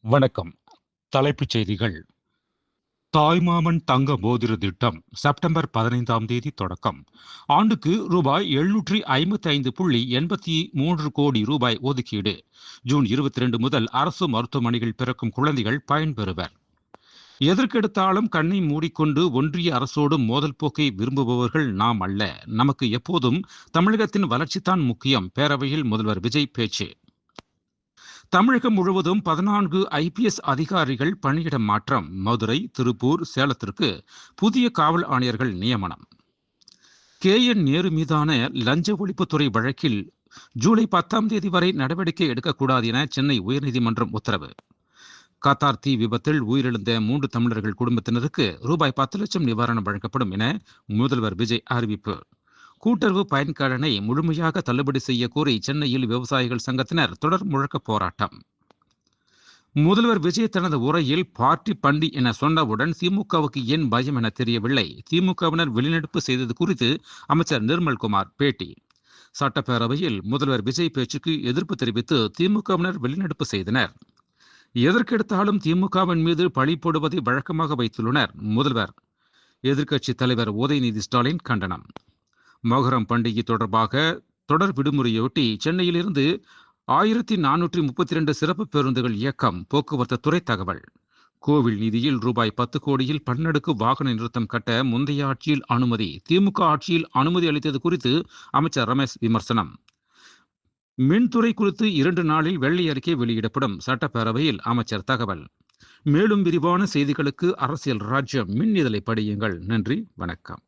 வணக்கம். தலைப்புச் செய்திகள். தாய்மாமன் தங்க மோதிர திட்டம் செப்டம்பர் 15ஆம் தேதி தொடக்கம். ஆண்டுக்கு ரூபாய் 755.83 கோடி ரூபாய் ஒதுக்கீடு. ஜூன் 22 முதல் அரசு மருத்துவமனைகள் பிறக்கும் குழந்தைகள் பயன்பெறுவர். எதற்கெடுத்தாலும் கண்ணை மூடிக்கொண்டு ஒன்றிய அரசோடு மோதல் போக்கை விரும்புபவர்கள் நாம் அல்ல. நமக்கு எப்போதும் தமிழகத்தின் வளர்ச்சிதான் முக்கியம். பேரவையில் முதல்வர் விஜய் பேச்சு. தமிழகம் முழுவதும் 14 ஐபிஎஸ் அதிகாரிகள் பணியிட மாற்றம். மதுரை, திருப்பூர், சேலத்திற்கு புதிய காவல் ஆணையர்கள் நியமனம். KN நேரு மீதான லஞ்ச ஒழிப்புத்துறை வழக்கில் ஜூலை 10ஆம் தேதி வரை நடவடிக்கை எடுக்கக்கூடாது என சென்னை உயர்நீதிமன்றம் உத்தரவு. கத்தார் தீ விபத்தில் உயிரிழந்த 3 தமிழர்கள் குடும்பத்தினருக்கு ரூபாய் 10 லட்சம் நிவாரணம் வழங்கப்படும் என முதல்வர் விஜய் அறிவிப்பு. கூட்டுறவு பயன்கடனை முழுமையாக தள்ளுபடி செய்ய கோரி சென்னையில் விவசாயிகள் சங்கத்தினர் தொடர் முழக்க போராட்டம். முதல்வர் விஜய் தனது உரையில் பார்ட்டி பண்டி என சொன்னவுடன் திமுகவுக்கு ஏன் பயம் என தெரியவில்லை. திமுகவினர் வெளிநடப்பு செய்தது குறித்து அமைச்சர் நிர்மல்குமார் பேட்டி. சட்டப்பேரவையில் முதல்வர் விஜய் பேச்சுக்கு எதிர்ப்பு தெரிவித்து திமுகவினர் வெளிநடப்பு செய்தனர். எதற்கெடுத்தாலும் திமுகவின் மீது பழி போடுவதை வழக்கமாக வைத்துள்ளனர் முதல்வர். எதிர்க்கட்சி தலைவர் உதயநிதி ஸ்டாலின் கண்டனம். மொஹரம் பண்டிகை தொடர்பாக தொடர் விடுமுறையொட்டி சென்னையிலிருந்து 1432 சிறப்பு பேருந்துகள் இயக்கம். போக்குவரத்து துறை தகவல். கோவில் நிதியில் ரூபாய் 10 கோடியில் பன்னடுக்கு வாகன நிறுத்தம் கட்ட முந்தைய ஆட்சியில் அனுமதி. திமுக ஆட்சியில் அனுமதி அளித்தது குறித்து அமைச்சர் ரமேஷ் விமர்சனம். மின்துறை குறித்து 2 நாளில் வெள்ளை அறிக்கை வெளியிடப்படும். சட்டப்பேரவையில் அமைச்சர் தகவல். மேலும் விரிவான செய்திகளுக்கு அரசியல் ராஜ்யம் மின் இதழை படியுங்கள். நன்றி, வணக்கம்.